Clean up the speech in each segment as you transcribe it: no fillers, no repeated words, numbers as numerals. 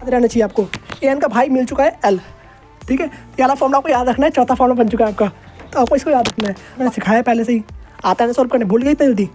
याद रहना चाहिए आपको। एन का भाई मिल चुका है एल, ठीक है। ये वाला फॉर्मूला आपको याद रखना है, चौथा फॉर्मूला बन चुका है आपका, तो आपको इसको याद रखना है। मैंने सिखाया पहले से ही, आता है ना सॉल्व करने, भूल गई इतनी जल्दी,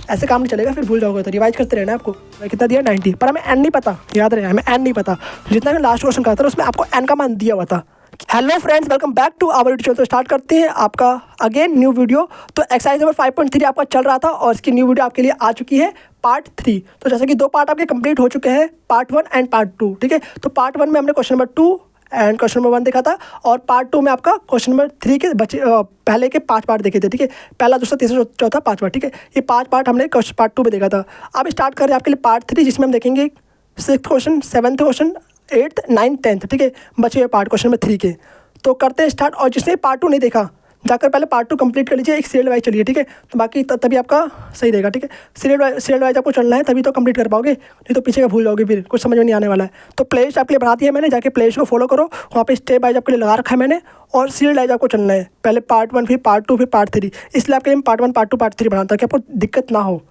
ऐसे काम नहीं चलेगा, फिर भूल जाओगे। तो रिवाइज करते रहना आपको। मैं कितना दिया 90, पर हमें एन नहीं पता, याद रहे हमें एन नहीं पता। जितना मैं लास्ट क्वेश्चन करता था उसमें आपको एन का मान दिया हुआ था। Hello friends, welcome back to our YouTube channel. तो स्टार्ट करते हैं आपका अगेन न्यू वीडियो। तो एक्सरसाइज नंबर 5.3 आपका चल रहा था और इसकी न्यू वीडियो आपके लिए आ चुकी है पार्ट 3। तो जैसे कि 2 पार्ट आपके कंप्लीट हो चुके हैं, पार्ट 1 एंड पार्ट 2, ठीक है। तो पार्ट 1 में हमने question number 2 and question number 1 देखा था, और पार्ट 2 में आपका क्वेश्चन नंबर 3 के बचे पहले के 5 पार्ट देखे थे, ठीक है। पहला, दूसरा, तीसरा, चौथा, 5वां, ठीक है। ये 5 पार्ट हमने पार्ट 2 में देखा था। अब स्टार्ट कर रहे हैं आपके लिए पार्ट 3, जिसमें हम देखेंगे 6th question, 7th question, 8th, 9th, 10th, ठीक है। बचे हुए पार्ट क्वेश्चन नंबर 3 के। तो करते हैं स्टार्ट। और जिसने पार्ट 2 नहीं देखा, जाकर पहले पार्ट 2 कंप्लीट कर लीजिए, एक सीरियल वाइज चलिए, ठीक है। तो बाकी तभी आपका सही रहेगा, ठीक है। सीरियल वाइज आपको चलना है, तभी तो कंप्लीट कर पाओगे, नहीं तो पीछे का भूल जाओगे, फिर कुछ समझ में नहीं आने वाला है। तो प्ले लिस्ट आपके लिए बना दी है मैंने, जाके प्ले लिस्ट को फॉलो करो, वहाँ पे स्टेप वाइज आपके लिए लगा रखा है मैंने। और सीरियल वाइज आपको चलना है, पहले पार्ट 1, फिर पार्ट 2, फिर पार्ट 3। इसलिए आपके लिए पार्ट 1, पार्ट 2, पार्ट 3 बनाता, ताकि आपको दिक्कत ना हो,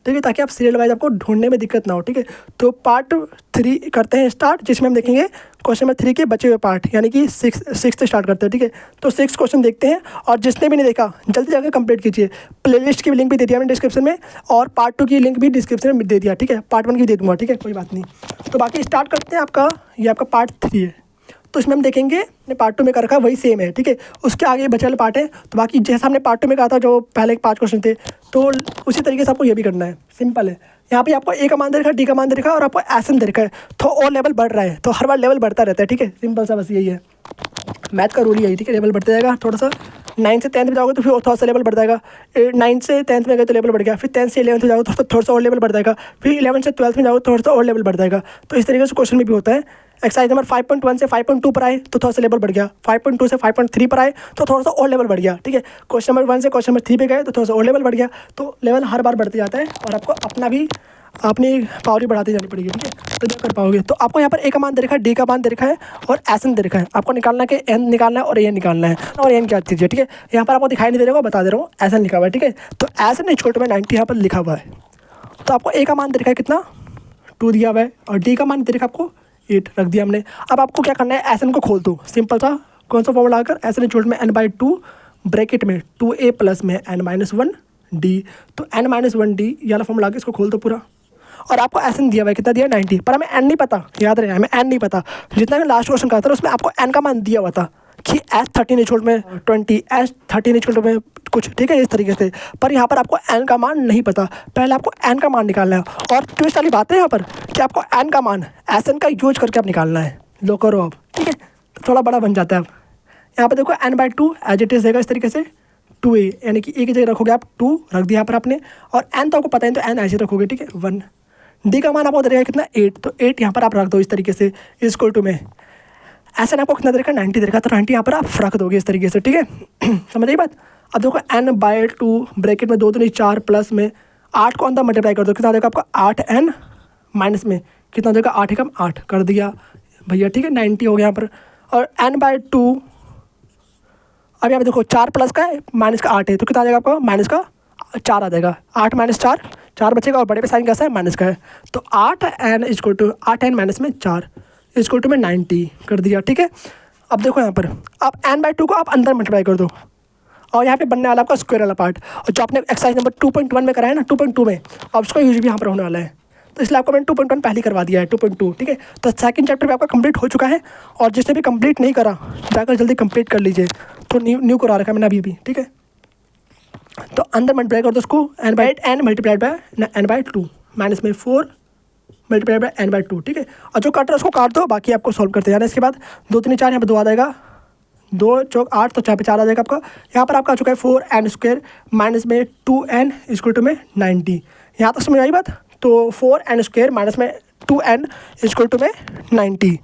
ठीक है, ताकि आप सीरियल वाइज आपको ढूंढने में दिक्कत ना हो, ठीक है। तो पार्ट 3 करते हैं स्टार्ट, जिसमें हम देखेंगे क्वेश्चन नंबर 3 के बचे हुए पार्ट, यानी कि 6 स्टार्ट करते हैं, ठीक है। तो 6 क्वेश्चन देखते हैं, और जिसने भी नहीं देखा जल्दी जाकर कंप्लीट कीजिए। प्लेलिस्ट की लिंक भी दे दिया मैंने डिस्क्रिप्शन में, और पार्ट 2 की लिंक भी डिस्क्रिप्शन में दे दिया, ठीक है। पार्ट 1 की भी दे दूँगा, ठीक है, कोई बात नहीं। तो बाकी स्टार्ट करते हैं। आपका ये आपका पार्ट 3 है, तो इसमें हम देखेंगे पार्ट 2 में कर रखा है वही सेम है, ठीक है। उसके आगे बचे वाले पार्ट है। तो बाकी जैसा हमने पार्ट 2 में कहा था, जो पहले 5 क्वेश्चन थे, तो उसी तरीके से आपको ये भी करना है। सिंपल है। यहाँ पे आपको ए का मान दे रखा है, डी का मान दे रखा है, और आपको एस एन दे रखा है। तो और लेवल बढ़ रहा है, तो हर बार लेवल बढ़ता रहता है, ठीक है। सिंपल सा बस यही है, मैथ का रूल यही, ठीक है। लेवल बढ़ता जाएगा थोड़ा सा। 9 से 10th में जाओगे तो फिर थोड़ा सा लेवल बढ़ जाएगा। 9 से 10th में गए तो लेवल बढ़ गया, फिर 10th से 11th में जाओगे तो थोड़ा सा और लेवल बढ़ जाएगा, फिर 11 से 12th में जाओगे तो थोड़ा सा और लेवल बढ़ जाएगा। तो इस तरीके से क्वेश्चन में भी होता है। एक्सरसाइज नंबर 5.1 से 5.2 पर आए तो थोड़ा सा लेवल बढ़ गया, 5.2 से 5.3 पर आए तो थोड़ा सा और लेवल बढ़ गया, ठीक है। क्वेश्चन नंबर 1 से क्वेश्चन नंबर 3 पे गए तो थोड़ा सा और लेवल बढ़ गया। तो लेवल हर बार बढ़ते जाता है, और आपको अपनी पावर भी बढ़ाती जानी पड़ेगी, ठीक है, तो जब कर पाओगे। तो आपको यहाँ पर ए का मान दे रखा है, डी का मान दे रखा है, और एस एन दे रखा है। आपको निकालना है कि एन निकालना है और ए निकालना है, और एन क्या चीज़ है, ठीक है। यहाँ पर आपको दिखाई नहीं दे रहा होगा, बता दे रहा हूँ, एस एन लिखा हुआ है, ठीक है। तो एस एन इक्वल टू में 90 यहाँ पर लिखा हुआ है। तो आपको ए का मान दे रखा है कितना, 2 दिया हुआ है, और डी का मान दे रखा है आपको 8 रख दिया हमने। अब आपको क्या करना है, एस एन को खोल दो, सिंपल सा। कौन सा फॉर्मूला आकर, एस एन इक्वल टू में n/2 ब्रैकेट में 2a प्लस में n-1d। तो n-1d ये वाला फॉर्मूला आकर इसको खोल दो पूरा। और आपको एस एन दिया हुआ है, कितना दिया 90, पर हमें एन नहीं पता, याद रहे हमें एन नहीं पता। जितना मैं लास्ट क्वेश्चन करता था उसमें आपको एन का मान दिया हुआ था कि S13 इक्वल में 20, S13 इक्वल में कुछ, ठीक है, इस तरीके से। पर यहाँ पर आपको एन का मान नहीं पता, पहले आपको एन का मान निकालना है। और ट्विस्ट वाली बात है यहाँ पर कि आपको एन का मान एस एन का यूज करके आप निकालना है। लो करो अब, ठीक है, तो थोड़ा बड़ा बन जाता है। अब यहाँ पर देखो n/2 एज इट इज देगा इस तरीके से, 2a, यानी कि ए की जगह रखोगे आप 2 रख दिया यहाँ पर आपने, और एन तो आपको पता है, तो एन ऐसे रखोगे, ठीक है, 1। डी का मान आपको दे रखा है कितना, 8, तो 8 यहाँ पर आप रख दो इस तरीके से, इक्वल टू में ऐसा आपको कितना दे रखा है, 90 दे रखा है, तो 90 यहाँ पर आप रख दोगे इस तरीके से, ठीक है। समझ आई बात। अब देखो n/2 ब्रैकेट में 2 2 4 प्लस में 8 को अंदर मल्टीप्लाई कर दो, कितना देगा आपका 8n माइनस में कितना देगा 8 एकम 8 कर दिया भैया, ठीक है। 90 हो गया यहाँ पर। और n/2 अब यहाँ पे देखो 4 प्लस का है, माइनस का 8 है, तो कितना आ जाएगा आपका, माइनस का 4 आ जाएगा। 8 - 4 बचेगा, और बड़े पे साइन कैसा है, माइनस का है। तो 8n equal to 8n minus में 4 इक्वल टू में 90 कर दिया, ठीक है। अब देखो यहाँ पर आप n/2 को आप अंदर मल्टीप्लाई कर दो, और यहाँ पे बनने वाला आपका स्क्वायर वाला पार्ट, और जो आपने एक्सरसाइज नंबर 2.1 में कराया ना, 2.2 में, अब उसका यूज भी यहाँ पर होने वाला है। तो इसलिए आपको मैंने 2.1 पहले करवा दिया है, 2.2, ठीक है। तो सेकंड चैप्टर भी आपका कंप्लीट हो चुका है, और जिसने भी कंप्लीट नहीं करा जाकर जल्दी कंप्लीट कर लीजिए। तो न्यू करा रखा है मैंने अभी, ठीक है। तो अंदर मल्टीप्लाई कर दो उसको, n/8 multiplied by n/2 minus में 4 मल्टीप्लाइड बाय n/2, ठीक है। और जो कट रहा है उसको काट दो, बाकी आपको सॉल्व करते जाना। इसके बाद 2 3 4 यहाँ पर 2 आ जाएगा, 2 चौक 8, तो 4 पे 4 आ जाएगा आपका। यहाँ पर आपका आ चुका है 4n² माइनस में 2n इक्वल टू में 90। यहाँ तक समझ आई बात। तो 4n² माइनस में 2n इक्वल टू में 90।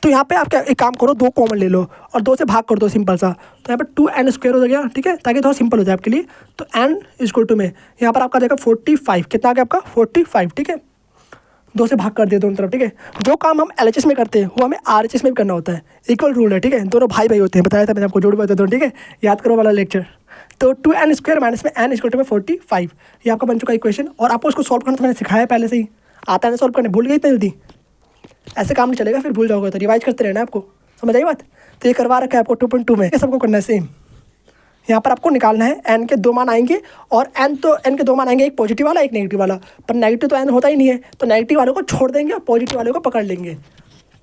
तो यहाँ पे आप क्या एक काम करो, 2 कॉमन ले लो और 2 से भाग कर दो, सिंपल सा। तो यहाँ पर 2n² हो गया, ठीक है, ताकि थोड़ा सिंपल हो जाए आपके लिए। तो n इक्वल टू में यहाँ पर आपका जाएगा 45, कितना आ गया आपका 45, ठीक है। 2 से भाग कर दिया दोनों तरफ, ठीक है। जो काम हम LHS में करते हैं वो हमें RHS में भी करना होता है, इक्वल रूल है, ठीक है। दोनों भाई होते हैं, बताया था मैंने आपको, जोड़ बताता हूँ, ठीक है, याद करो वाला लेक्चर। तो 2n² माइनस में n इक्वल टू में 45, ये आपका बन चुका इक्वेशन। और आपको उसको सॉल्व करना तो मैंने सिखाया पहले से ही, आता है ना सॉल्व करने, भूल गई इतनी जल्दी, ऐसे काम नहीं चलेगा, फिर भूल जाओगे। तो रिवाइज करते रहना आपको, समझ आई बात। तो ये करवा रखा है आपको 2.2 में, ये सबको करना है सेम। यहाँ पर आपको निकालना है एन के 2 मान आएंगे, और एन के 2 मान आएंगे, एक पॉजिटिव वाला एक नेगेटिव वाला। पर नेगेटिव तो एन होता ही नहीं है, तो नेगेटिव वाले को छोड़ देंगे और पॉजिटिव वाले को पकड़ लेंगे।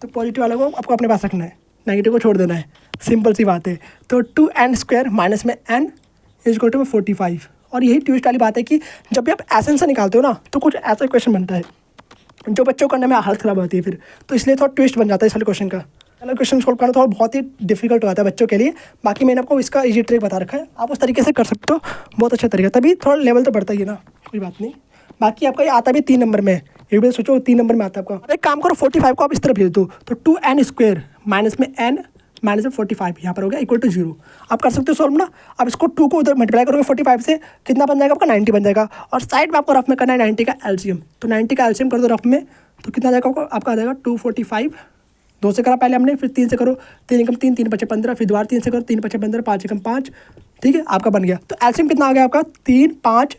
तो पॉजिटिव वाले को आपको अपने पास रखना है, नेगेटिव को छोड़ देना है, सिंपल सी बात है। तो 2n² माइनस में n इज इक्वल टू 45। और यही ट्विस्ट वाली बात है कि जब भी आप एसन से निकालते हो ना, तो कुछ ऐसा क्वेश्चन बनता है जो बच्चों को करने में हालत ख़राब होती है फिर, तो इसलिए थोड़ा ट्विस्ट बन जाता है इस वाले क्वेश्चन का। वाला क्वेश्चन सोल्व करना थोड़ा बहुत ही डिफिकल्ट हो जाता है बच्चों के लिए। बाकी मैंने आपको इसका इजी ट्रिक बता रखा है, आप उस तरीके से कर सकते हो, बहुत अच्छा तरीका, तभी थोड़ा लेवल तो बढ़ता ही है ना, कोई बात नहीं। बाकी आपका ये आता भी 3 नंबर में, ये भी सोचो 3 नंबर में आता है आपका। अब एक काम करो, 45 को आप इस तरफ भेज दो, तो 2n² माइनस में n माइनस में 45 यहाँ पर हो गया इक्वल टू 0। आप कर सकते हो सॉल्व ना। अब इसको 2 को उधर मल्टीप्लाई करोगे 45 से, कितना बन जाएगा आपका 90 बन जाएगा। और साइड में आपको रफ में करना है 90 का एलसीएम, तो 90 का एलसीएम कर दो रफ में, तो कितना जाएगा आपका आ जाएगा 245। 2 से करा पहले हमने, फिर 3 से करो, 3 एकम 3, 3 पचे 15, फिर दोबारा 3 से करो, 3 पचे 15, 5 एकम 5, ठीक है आपका बन गया। तो एलसीएम कितना आ गया आपका 3, 5,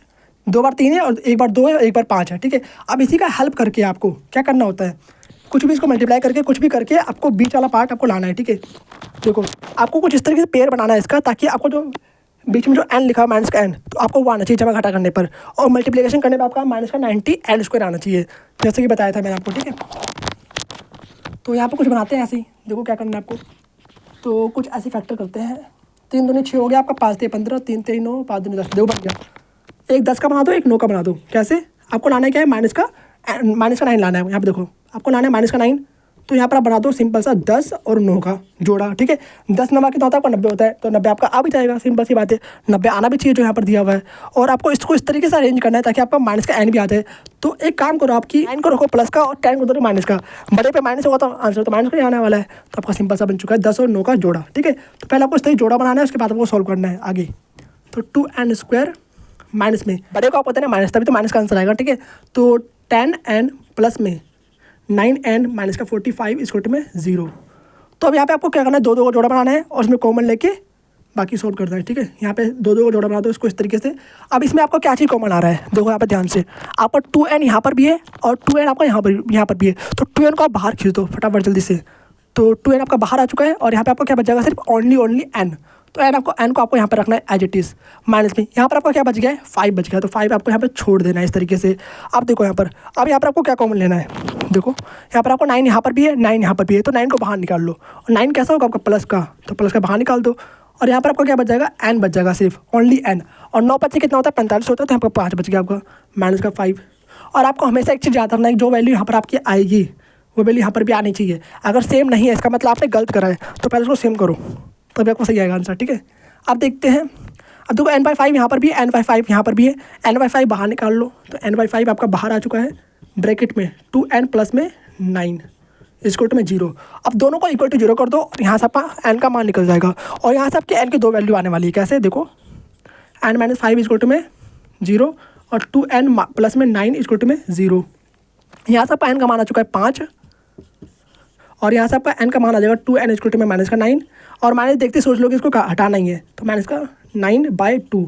2 बार 3 है और 1 बार 2 है और 1 बार 5 है, ठीक है। अब इसी का हेल्प करके आपको क्या करना होता है, कुछ भी इसको मल्टीप्लाई करके कुछ भी करके आपको बीच वाला पार्ट आपको लाना है, ठीक है। देखो आपको कुछ इस तरीके से पेयर बनाना है इसका, ताकि आपको जो बीच में जो n लिखा है माइनस का n, तो आपको वो आना चाहिए जमा घटा करने पर, और मल्टीप्लिकेशन करने पर आपका माइनस का 90 n² आना चाहिए, जैसे कि बताया था मैंने आपको, ठीक है। तो यहाँ पर कुछ बनाते हैं ऐसे ही, देखो क्या करना है आपको। तो कुछ ऐसे फैक्टर करते हैं, 3 दूनी 6 हो गया आपका, 5 3 15, 3 3 9, 5 दूनी 10, देखो बन गया। एक 10 का बना दो, एक 9 का बना दो। कैसे आपको लाना है, क्या है माइनस का 9 लाना है। यहाँ पर देखो आपको लाना है माइनस का 9, तो यहाँ पर आप बना दो सिंपल सा 10 और 9 का जोड़ा, ठीक है। 10 नंबर कितना होता है आपका 90 होता है, तो 90 आपका आ भी जाएगा, सिंपल सी बात है। 90 आना भी चाहिए जो यहाँ पर दिया हुआ है। और आपको इसको इस तरीके से अरेंज करना है ताकि आपका माइनस का n भी आ जाए। तो एक काम करो, आपकी 9 को रखो प्लस का और 10 को दो माइनस का, बड़े पे माइनस होगा तो आंसर तो माइनस का ही आने वाला है। तो आपका सिंपल सा बन चुका है 10 और 9 का जोड़ा, ठीक है। तो पहले आपको इस तरीके जोड़ा बनाना है, उसके बाद आपको सॉल्व करना है आगे। तो 2n² माइनस में बड़े को आप पता है ना माइनस, तभी तो माइनस का आंसर आएगा, ठीक है। तो 10n प्लस में 9n माइनस का 45 इस कोट में 0। तो अब यहाँ पे आपको क्या करना है, 2 2 का जोड़ा बनाना है और उसमें कॉमन लेके बाकी सोल्व करना है, ठीक है। यहाँ पे 2 2 का जोड़ा बना दो इसको इस तरीके से। अब इसमें आपको क्या चीज़ कॉमन आ रहा है, देखो यहाँ पे ध्यान से, आपका 2n यहाँ पर भी है और 2n आपका यहाँ पर भी है। तो 2n को आप बाहर खींच दो फटाफट जल्दी से। तो 2n आपका बाहर आ चुका है और यहाँ पे आपको क्या बच जाएगा, सिर्फ ओनली n। तो n को आपको यहाँ पर रखना है एज इट इज़ माइनस में। यहाँ पर आपका क्या बच गया है, 5 बच गया, तो 5 आपको यहाँ पे छोड़ देना है इस तरीके से। अब देखो यहाँ पर, अब यहाँ पर आपको क्या कॉमन लेना है, देखो यहाँ पर आपको 9 यहाँ पर भी है, 9 यहाँ पर भी है, तो 9 को बाहर निकाल लो। और 9 कैसा होगा आपका प्लस का, तो प्लस का बाहर निकाल दो। और यहाँ पर आपको क्या बच जाएगा, n बच जाएगा, सिर्फ ओनली n। और 9 5 कितना होता है 45 होता है, तो यहाँ पर 5 बच गया आपका माइनस का 5। और आपको हमेशा एक चीज़ याद रखना है, जो वैल्यू यहाँ पर आपकी आएगी वो वैल्यू यहाँ पर भी आनी चाहिए। अगर सेम नहीं है इसका मतलब आपने गलत करा है, तो पहले उसको सेम करो तभी आपको सही आएगा आंसर, ठीक है। अब देखते हैं, अब देखो n/5 यहाँ पर भी है, n/5 यहाँ पर भी है, n/5 बाहर निकाल लो। तो n/5 आपका बाहर आ चुका है ब्रैकेट में 2n प्लस में 9 इक्वल टू में 0। अब दोनों को इक्वल टू 0 कर दो और यहाँ से आपका n का मान निकल जाएगा। और यहाँ से आपके n की 2 वैल्यू आने वाली है, कैसे देखो, n - 5 इक्वल टू में 0 और 2n प्लस में 9 इक्वल टू में 0। यहाँ से आपका n का मान आ चुका है 5 और यहाँ से आपका n का मान आ जाएगा 2n इक्वल टू में माइनस का 9। और माइनस देखते सोच लो कि इसको हटाना ही है, तो माइनस का 9/2,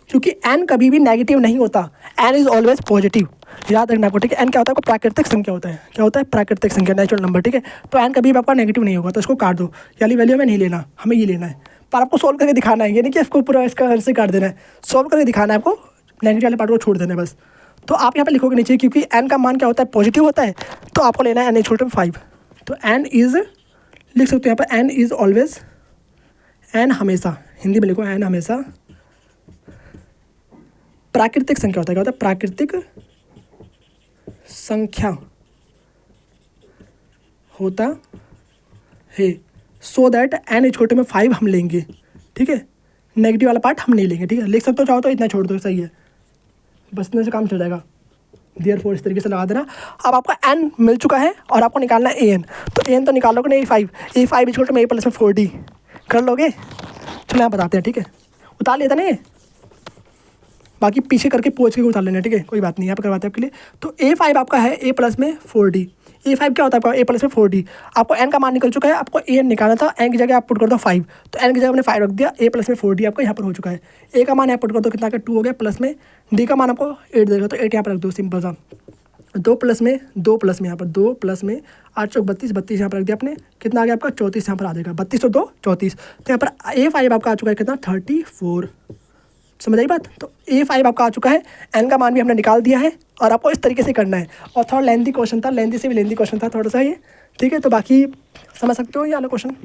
क्योंकि n कभी भी नेगेटिव नहीं होता, n इज़ ऑलवेज पॉजिटिव। याद रखना आपको, ठीक है। n क्या होता है, आपको प्राकृतिक संख्या होता है, क्या होता है प्राकृतिक संख्या, नेचुरल नंबर, ठीक है। तो n कभी भी आपका नेगेटिव नहीं होगा, तो इसको काट दो, यानी वैल्यू में नहीं लेना, हमें ये लेना है। पर आपको सोल्व करके दिखाना है, ये नहीं कि इसको पूरा इसका आंसर काट देना है, सोल्व करके दिखाना है आपको, नेगेटिव वाले पार्ट को छोड़ देना है बस। तो आप यहाँ पर लिखोगे नीचे, क्योंकि n का मान क्या होता है पॉजिटिव होता है, तो आपको लेना है n इक्वल टू 5। तो n इज़ लिख सकते हो यहाँ पर, n इज़ ऑलवेज, n हमेशा, हिंदी में लिखो n हमेशा प्राकृतिक संख्या होता है। क्या होता है, प्राकृतिक संख्या होता है। So that n equal to में 5 हम लेंगे, ठीक है। नेगेटिव वाला पार्ट हम नहीं लेंगे, ठीक है। लिख सकते हो चाहो तो इतना छोड़ दो, सही है, बस इतने से काम चल जाएगा। देयरफॉर इस तरीके से लगा देना। अब आपका n मिल चुका है और आपको निकालना है an, तो an तो निकालोगे नहीं, a5 इक्वल टू में a प्लस में 4d कर लोगे। चलो यहाँ बताते हैं, ठीक है। उतार लेता नहीं, बाकी पीछे करके पोच के उतार लेना, ठीक है, कोई बात नहीं, यहाँ पर करवाते हैं आपके लिए। तो a5 आपका है a प्लस में 4d। a5 क्या होता है आपका, a प्लस में 4d। आपको n का मान निकल चुका है, आपको an निकालना था, n की जगह आप पुट कर दो 5, तो n की जगह हमने 5 रख दिया, a प्लस में 4d आपका यहाँ पर हो चुका है। a का मान यहाँ पुट कर दो, कितना का 2 हो गया, प्लस में d का मान आपको 8 देगा, तो 8 यहाँ पर रख दो सिंपल सा। 2 प्लस में यहाँ पर 2 प्लस में 8 चौक 32, 32 यहाँ पर रख दिया आपने, कितना आ गया आपका 34 यहाँ पर आ जाएगा, 32 और 2 34। तो यहाँ पर A5 आपका आ चुका है कितना 34, समझ आई बात। तो A5 आपका आ चुका है, n का मान भी हमने निकाल दिया है और आपको इस तरीके से करना है। और थोड़ा लेंथी क्वेश्चन था, लेंथी से भी लेंथी क्वेश्चन था थोड़ा सा ये, ठीक है। तो बाकी समझ सकते हो ये वाला क्वेश्चन,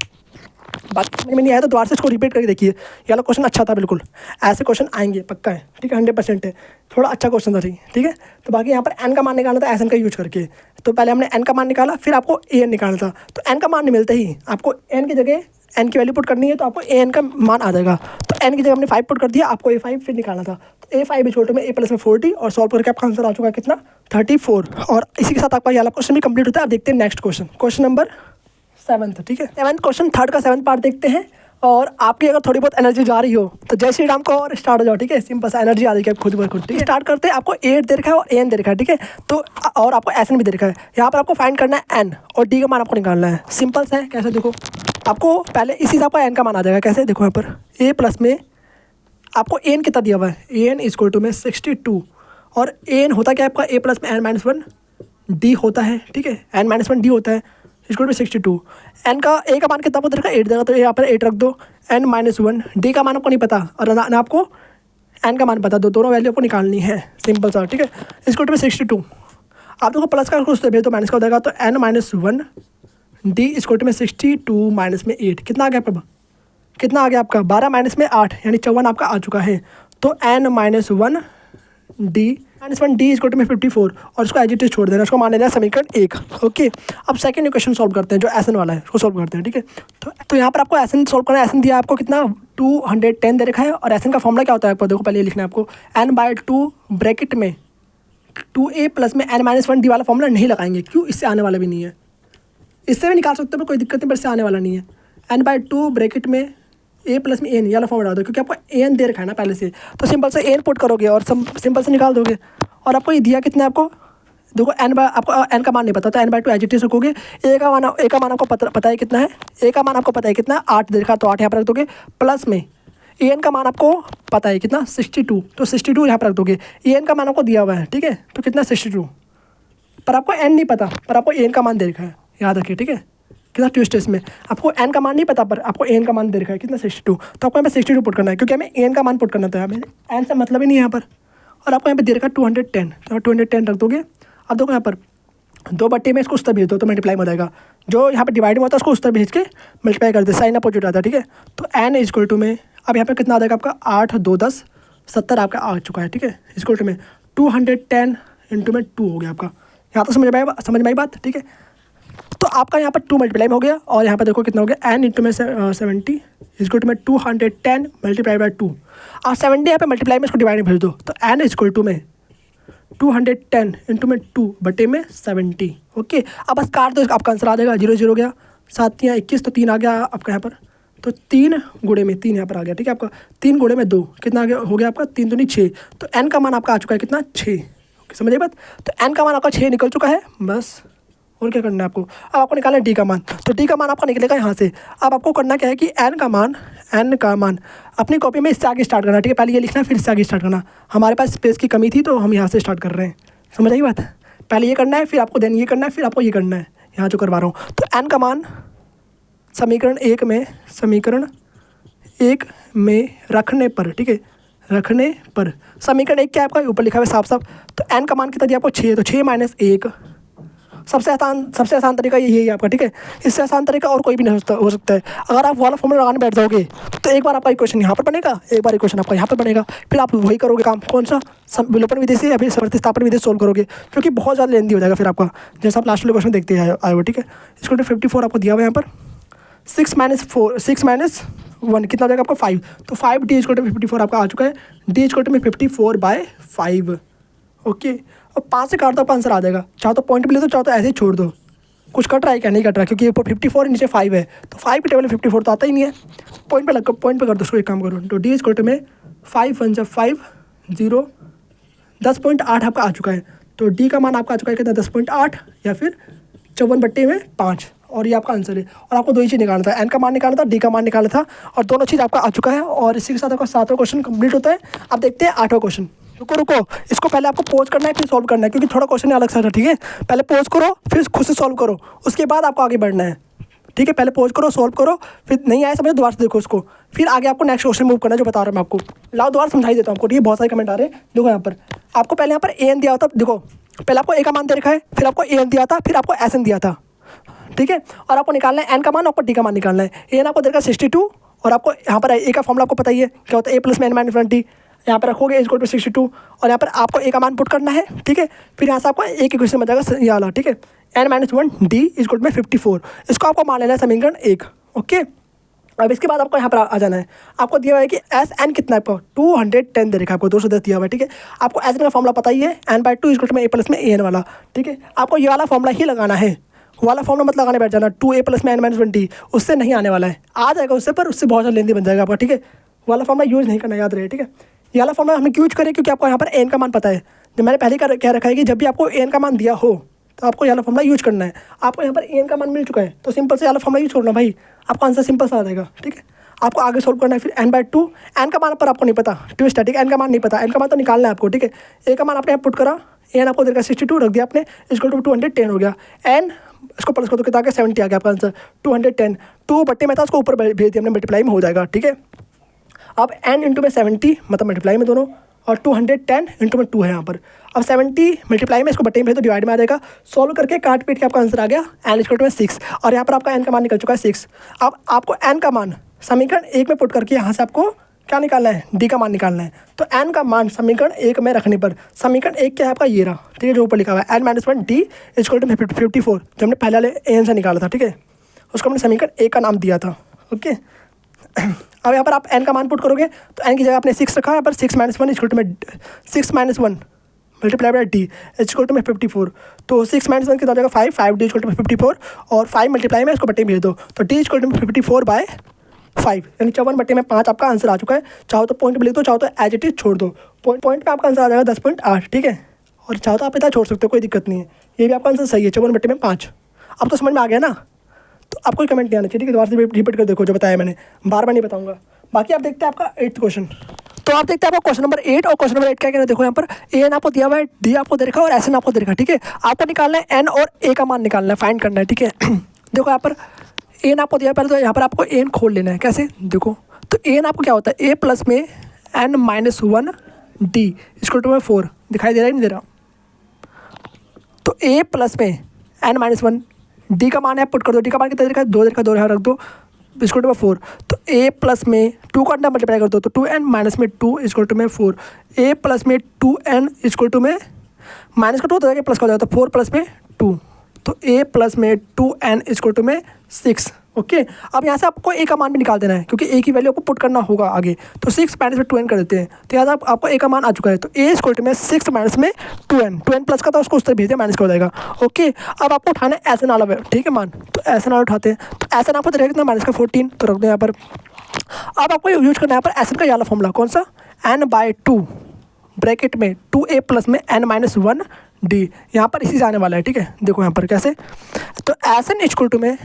बाकी समझ में नहीं आया तो दोबारा से इसको रिपीट करके देखिए, ये वाला क्वेश्चन अच्छा था बिल्कुल, ऐसे क्वेश्चन आएंगे पक्का है, ठीक है 100% है, थोड़ा अच्छा क्वेश्चन था ठीक है। तो बाकी यहाँ पर n का मान निकालना था एस एन का यूज करके, तो पहले हमने n का मान निकाला, फिर आपको ए एन निकालना था। तो n का मान नहीं मिलता ही आपको n की जगह n की वैल्यू पुट करनी है, तो आपको a n का मान आ जाएगा। तो n की जगह हमने 5 पुट कर दिया, आपको A5 फिर निकालना था। तो A5 छोटे में A प्लस में 40 और सॉल्व करके आपका आंसर आ चुका है कितना 34। और इसी के साथ आपका ये वाला क्वेश्चन भी कंप्लीट होता है। अब देखते हैं नेक्स्ट क्वेश्चन, क्वेश्चन नंबर 7, ठीक है। 7th क्वेश्चन, 3rd का 7th पार्ट देखते हैं। और आपकी अगर थोड़ी बहुत एनर्जी जा रही हो तो जय श्री राम को और स्टार्ट हो जाओ, ठीक है। सिंपल सा एनर्जी आ रही है खुद ब खुद, ठीक है। स्टार्ट करते हैं, आपको 8 दे रखा है और an दे रखा है, ठीक है। तो और आपको SN भी दे रखा है। यहाँ पर आपको फाइंड करना है n और d का मान आपको निकालना है। सिंपल सा है, कैसे देखो, आपको पहले इसी हिसाब का n का मान आ जाएगा। कैसे देखो, यहाँ पर a प्लस में आपको an कितना दिया हुआ है, an इक्वल टू में 62 और an होता क्या है आपका a प्लस में n-1 d होता है, ठीक है। n-1 d होता है इक्वल टू 62। n का a का मान कितना पता रखा 8 देगा, तो यहाँ पर 8 रख दो। n-1 d का मान आपको नहीं पता और ना आपको n का मान पता, दोनों वैल्यू आपको निकालनी है, सिंपल सा, ठीक है। इक्वल टू 62, आप देखो प्लस का कुछ तो भेज तो माइनस का हो जाएगा। तो n-1 d इक्वल टू में 62 माइनस में 8 कितना आ गया आपका, कितना आ गया आपका 12 माइनस में 8 यानी 54 आपका आ चुका है। तो n-1 d इक्वल टू में 54 और इसको एज इट इज छोड़ देना, उसको मान लेना समीकरण 1, ओके। अब सेकंड इक्वेशन सॉल्व करते हैं, जो एस एन वाला है उसको सॉल्व करते हैं, ठीक है। तो यहाँ पर आपको एस एन सॉल्व करना है। एस एन दिया आपको कितना 210 दे रखा है और एस एन का फॉर्मूला क्या होता है आपको देखो, पहले ये लिखना है आपको n/2 ब्रैकेट में 2a प्लस में n-1 d वाला फॉर्मूला नहीं लगाएंगे, क्यों, इससे आने वाला भी नहीं है। इससे भी निकाल सकते हो, कोई दिक्कत नहीं, पर इससे आने वाला नहीं है। n/2 ब्रैकेट में a प्लस में n, ये वाला फॉर्मूला दो, क्योंकि आपको an दे रखा है ना पहले से, तो सिंपल से n पुट करोगे और सिंपल से निकाल दोगे। और आपको ये दिया कितना है, आपको देखो आपको n का मान नहीं पता, तो n/2 एज इट इज रखोगे। a का मान आपको पता है कितना है, a का मान आपको पता है कितना है 8 दे रखा, तो 8 यहाँ पर रख दोगे। प्लस में an का मान आपको पता है कितना 62, तो 62 यहाँ पर रख दोगे। an का मान आपको दिया हुआ है, ठीक है, तो कितना 62, पर आपको n नहीं पता, पर आपको an का मान दे रखा है, याद रखिए, ठीक है। कितना ट्विस्ट है इसमें, आपको n का मान नहीं पता पर आपको an का मान दे रखा है कितना 62, तो आपको यहाँ पे 62 पुट करना है, क्योंकि हमें n का मान पुट करना था, हमें n से मतलब ही नहीं है यहाँ पर। और आपको यहाँ पे दे रखा है 210, तो 210 रख दोगे। अब देखो यहाँ पर 2/में इसको उस तरह भेज दो तो मल्टीप्लाई में हो जाएगा, जो यहाँ पर डिवाइड में होता है उसको उस तरह भेज के मल्टीप्लाई कर दे, साइन अपोजिट आता है, ठीक है। तो n इक्वल टू में अब यहाँ पर कितना आ जाएगा आपका 8 2 10 70 आपका आ चुका है, ठीक है। इक्वल टू में 210 इंटू में 2 हो गया आपका, यहाँ तो समझ में आई बात, ठीक है। तो आपका यहाँ पर 2 मल्टीप्लाई में हो गया और यहाँ पर देखो कितना हो गया n इंटू में 70 इक्वल टू में 210 मल्टीप्लाई बाय 2 और 70 यहाँ पे मल्टीप्लाई में इसको डिवाइड में भेज दो, तो n इक्वल टू में 210 इंटू में 2/70, ओके। अब बस काट दो, आपका आंसर आ जाएगा 0 0 गया, 7 या 21, तो 3 आ गया आपका यहाँ पर, तो 3 गुणे में 3 यहाँ पर आ गया, ठीक है। आपका 3 गुणे में 2 कितना आ गया, हो गया आपका 3 दूनी 6, तो n का मान आपका आ चुका है कितना 6, समझिए बात। तो n का मान आपका 6 निकल चुका है, बस और क्या करना है आपको। अब आपको निकालना है डी का मान, तो डी का मान आपका निकलेगा यहाँ से। अब आपको करना क्या है कि n का मान अपनी कॉपी में इससे आगे स्टार्ट करना, ठीक है। पहले ये लिखना फिर इससे आगे स्टार्ट करना, हमारे पास स्पेस की कमी थी तो हम यहाँ से स्टार्ट कर रहे हैं, समझ आई बात। पहले ये करना है, फिर आपको देन ये करना है, फिर आपको ये करना है, यहाँ जो करवा रहा हूँ। तो n का मान समीकरण 1 में रखने पर, ठीक है, रखने पर समीकरण 1 क्या है आपका ऊपर लिखा हुआ है साफ साफ। तो n का मान कितना दिया आपको 6, तो 6 - 1, सबसे आसान तरीका यही है आपका, ठीक है। इससे आसान तरीका और कोई भी नहीं हो सकता है। अगर आप वाला फॉर्मूला लगाने बैठ जाओगे तो एक बार आपका इक्वेशन यहाँ पर बनेगा, एक बार इक्वेशन आपका यहाँ पर बनेगा, फिर आप वही करोगे काम, कौन सा, विलोपन विधि से या फिर प्रतिस्थापन विधि सोल्व करोगे, जो कि बहुत ज़्यादा लेंदी हो जाएगा फिर आपका, जैसा आप लास्ट वाले क्वेश्चन देखते आए हो, ठीक है। इसको 54 आपको दिया हुआ है यहाँ पर, 6 - 1 कितना हो जाएगा आपको 5, तो 5 d इक्वल टू 54 आपका आ चुका है, d इक्वल टू में 54/5, ओके। और 5 से काट दो आपका आंसर आ जाएगा, चाहो तो पॉइंट भी ले दो, चाहो तो ऐसे ही छोड़ दो, कुछ कट रहा है क्या, नहीं कट रहा, क्योंकि ऊपर 54 नीचे 5 है, तो 5 की टेबल में 54 तो आता ही नहीं है, पॉइंट पे कर दो उसको, एक काम करो। तो d इक्वल टू में 5 1 5 0 10.8 आपका आ चुका है, तो d का मान आपका आ चुका है कितना 10.8 या फिर 54/5, और ये आपका आंसर है। और आपको दो ही चीज़ निकालना था, n का मान निकालना था, d का मान निकालना था, और दोनों चीज़ आपका आ चुका है। और इसी के साथ आपका 7वां क्वेश्चन कंप्लीट होता है। अब देखते हैं 8वां क्वेश्चन। रुको रुको, इसको पहले आपको पॉज करना है फिर सॉल्व करना है, क्योंकि थोड़ा क्वेश्चन अलग सा था, ठीक है। पहले पॉज करो फिर खुद से सॉल्व करो, उसके बाद आपको आगे बढ़ना है, ठीक है। पहले पॉज करो, सॉल्व करो, फिर नहीं आया समझो दोबारा से देखो उसको, फिर आगे आपको नेक्स्ट क्वेश्चन मूव करना है जो बता रहा हूँ मैं आपको। लाओ दोबारा समझाई देता हूँ आपको, ठीक है। बहुत सारे कमेंट आ रहे हैं, देखो यहाँ पर आपको पहले यहाँ पर ए एन दिया होता, देखो पहले आपको ए का मान दे रखा है, फिर आपको ए एन दिया था, फिर आपको एस एन दिया था, ठीक है। और आपको निकालना है एन का मान, आपको डी का मान निकालना है। ए एन आपको देगा 62, और आपको यहाँ पर ए का फॉर्मूला आपको पता ही है क्या होता है, ए प्लस में एन माइनस 20, यहाँ पर रखोगे इज इक्वल टू 62, और यहाँ पर आपको ए का मान पुट करना है, ठीक है। फिर यहाँ से आपको एक क्वेश्चन बन जाएगा ये वाला, ठीक है। N minus 1 d is equal to 54, इसको आपको मान लेना है समीकरण 1, ओके। अब इसके बाद आपको यहाँ पर आ जाना है, आपको दिया हुआ है कि एस एन कितना है आपको 210 दे रखा है, आपको 210 दिया हुआ है, ठीक है। आपको एस एन का फॉर्मूला पता ही है, n by 2 is equal to a plus में ए एन वाला, ठीक है। आपको ये वाला फॉर्मूला ही लगाना है, वाला फॉर्मूला मत लगाने बैठ जाना 2a प्लस में एन माइनस 20, उससे नहीं आने वाला है, आ जाएगा उससे, पर उससे बहुत ज़्यादा लेंदी बन जाएगा आपका, ठीक है। वाला फॉर्मूला यूज़ नहीं करना, याद रहे, ठीक है। ये वाला फॉर्मूला हमने यूज करें क्योंकि आपको यहाँ पर एन का मान पता है, जब मैंने पहले कह रखा है कि जब भी आपको एन का मान दिया हो तो आपको ये वाला फॉर्मूला यूज करना है। आपको यहाँ पर एन का मान मिल चुका है तो सिंपल से ये वाला फॉर्मूला यूज करना भाई, आपको आंसर सिंपल सा आ जाएगा, ठीक है। आपको आगे सोल्व करना है, फिर एन बाई 2, एन का मान पर आपको नहीं पता, ट्विस्ट है, ठीक है। एन का मान नहीं पता, एन का मान तो निकालना है आपको, ठीक है। ए का मान आपने यहाँ पुट करा, एन आपको देगा 62 रख दिया आपने, इक्वल टू 210 हो गया, एन इसको प्लस कर दो कितना आ गया 70 आ गया आपका आंसर 210, 2 बट्टे में था उसको ऊपर भेज दिया हमने, मल्टीप्लाई में हो जाएगा, ठीक है। अब n इंटू में 70 मतलब मल्टीप्लाई में दोनों, और 210 इंटू में 2 है यहाँ पर। अब 70 मल्टीप्लाई में इसको बट्टे में भेज तो डिवाइड में आ जाएगा, सॉल्व करके काट पीट के आपका आंसर आ गया n इक्वल टू 6, और यहाँ पर आपका n का मान निकल चुका है 6। अब आपको n का मान समीकरण 1 में पुट करके यहाँ से आपको क्या निकालना है, d का मान निकालना है। तो n का मान समीकरण 1 में रखने पर, समीकरण 1 क्या है आपका ये रहा, ठीक है, जो ऊपर लिखा हुआ है n minus 1 d equal to 54, जो हमने पहले वाले एन से निकाला था, ठीक है। उसको हमने समीकरण 1 का नाम दिया था, ओके। अब यहाँ पर आप n का मान पुट करोगे तो n की जगह आपने 6 रखा, यहाँ पर 6 माइनस 1 इक्वल टू में 6 minus 1 multiply by d equal to में 54, तो 6 माइनस 1 कितना हो जाएगा 5 डी इक्वल टू में 54, और 5 मल्टीप्लाई में इसको बट्टे में भेज दो, तो डी इक्वल टू में 54 बाय 5, यानी 54 बट्टे में 5 आपका आंसर आ चुका है। चाहो तो पॉइंट भी लिख दो, चाहो तो एज इट इज छोड़ दो, पॉइंट पे आपका आंसर आ जाएगा 10.8, ठीक है। और चाहो तो आप इतना छोड़ सकते हो, कोई दिक्कत नहीं है, ये भी आपका आंसर सही है, 54 बट्टे में 5। अब तो समझ में आ गया ना, तो आपको कोई कमेंट नहीं आना चाहिए, ठीक है। दोबारा से रिपीट कर देखो जो बताया मैंने, बार बार नहीं बताऊंगा। बाकी आप देखते हैं आपका 8th क्वेश्चन, तो आप देखते हैं आपका क्वेश्चन नंबर 8, और क्वेश्चन नंबर 8 क्या कहना है, देखो यहाँ पर ए एन आपको दिया हुआ है, डी आपको दे रखा है, और एस एन आपको दे रखा है, ठीक है। आपको निकालना है एन और ए का मान निकालना है, फाइंड करना है, ठीक है। देखो यहाँ पर एन आपको दिया है, पहले तो यहाँ पर आपको एन खोल लेना है, कैसे देखो, तो एन आपको क्या होता है ए प्लस में n minus 1 d equal to में 4, दिखाई दे रहा है नहीं दे रहा, तो ए प्लस में एन माइनस 1 डी का मान है पुट कर दो, डी का मान कितना देखा 2 देखा 2 रख दो इक्वल टू में 4, तो ए प्लस में 2 का अंडर मल्टीप्लाई कर दो, तो 2n माइनस में 2 इक्वल टू में 4, ए प्लस में 2n इक्वल टू में माइनस का 2 हो जाएगा प्लस का हो जाएगा, तो 4 प्लस में 2, तो ए प्लस में 2n इक्वल टू में 6, ओके। अब यहाँ से आपको ए का मान भी निकाल देना है क्योंकि ए की वैल्यू आपको पुट करना होगा आगे, तो 6 माइनस में 2n कर देते हैं, तो यहाँ से आपको ए का मान आ चुका है, तो ए इक्वल टू में 6 माइनस में 2n प्लस का था उसको उस तरह भेज दिया, माइनस का हो जाएगा, ओके। अब आपको उठाना है एस एन वाला, ठीक है मान, तो एस एन वाला उठाते हैं, तो एस एन आपको रहेगा कितना माइनस का 14, तो रख दो यहाँ पर। अब आपको यूज करना है यहाँ पर एस एन का वाला फॉर्मूला, कौन सा, n बाई 2 ब्रैकेट में 2a प्लस में n माइनस 1 डी, यहाँ पर इसी से आने वाला है, ठीक है। देखो यहाँ पर कैसे, तो एस एन इक्वल टू में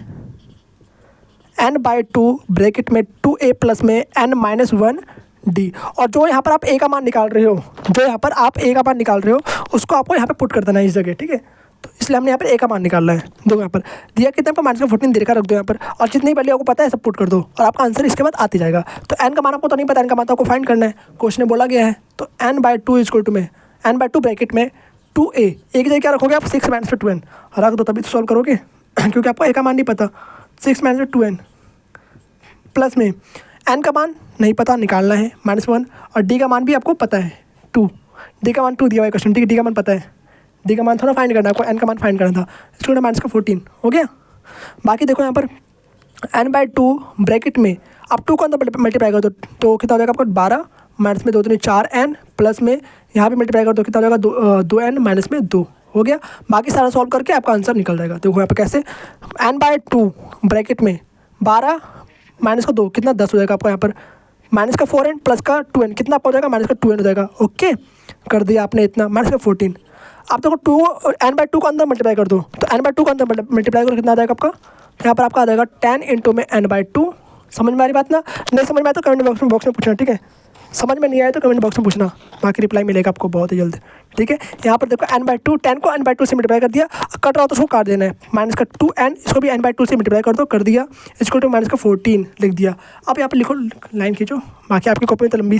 n बाई 2 ब्रैकेट में 2a प्लस में n माइनस 1 डी, और जो यहाँ पर आप a का मान निकाल रहे हो, जो यहाँ पर आप a का मान निकाल रहे हो उसको आपको यहाँ पे पुट कर देना है इस जगह, ठीक है। तो इसलिए हमने यहाँ पर a का मान निकालना है, देखो यहाँ पर दिया कितना आपको माइनस का 14 दे रखा, रख दो यहाँ पर, और जितनी वैल्यू आपको पता है सब पुट कर दो, और आपका आंसर इसके बाद आते जाएगा। तो n का मान आपको तो नहीं पता, n का मान तो आपको फाइंड करना है, क्वेश्चन में बोला गया है, तो n बाई 2 इक्वल टू में n बाई 2 ब्रैकेट में 2a, एक जगह क्या रखोगे आप 6 माइनस 2n रख दो, तभी तो सॉल्व करोगे क्योंकि आपको a का मान नहीं पता, 6 माइनस 2n प्लस में n का मान नहीं पता निकालना है -1, और d का मान भी आपको पता है 2, d का मान 2 दिया हुआ है क्वेश्चन, ठीक है, d का मान पता है, d का मान थोड़ा फाइंड करना है आपको, n का मान फाइंड करना था, इसको माइनस का 14 हो गया। बाकी देखो यहाँ पर n बाई 2 ब्रैकेट में आप 2 को अंदर मल्टीप्लाई कर दो, तो कितना हो जाएगा आपको 12 माइनस में 2 3 4n प्लस में यहाँ भी मल्टीप्लाई कर दो, कितना हो जाएगा 2n माइनस में 2 हो गया। बाकी सारा सॉल्व करके आपका आंसर निकल जाएगा। देखो यहाँ पर कैसे, n बाई 2 ब्रैकेट में 12 माइनस का 2 कितना 10 हो जाएगा आपका, यहाँ पर माइनस का 4n प्लस का 2n कितना हो जाएगा, माइनस का 2n हो जाएगा, ओके कर दिया आपने इतना, माइनस का 14। आप देखो 2 n बाई 2 को अंदर मल्टीप्लाई कर दो, तो n बाई 2 को अंदर मल्टीप्लाई करो कितना आ जाएगा आपका, यहाँ पर आपका आ जाएगा 10 इंटू में n बाई 2। समझ में आ रही बात ना, नहीं समझ में आया तो कमेंट बॉक्स में पूछना, ठीक है। समझ में नहीं आया तो कमेंट बॉक्स में पूछना, बाकी रिप्लाई मिलेगा आपको बहुत ही जल्द, ठीक है। यहाँ पर देखो n/2, 10 को n/2 से मल्टीप्लाई कर दिया, कट रहा हो तो उसको काट देना है, -2n, इसको भी n/2 से मल्टीप्लाई कर दो, कर दिया, इसको तो -14 लिख दिया। अब यहाँ पर लिखो, लाइन खींचो, बाकी आपकी कॉपी में तो लंबी,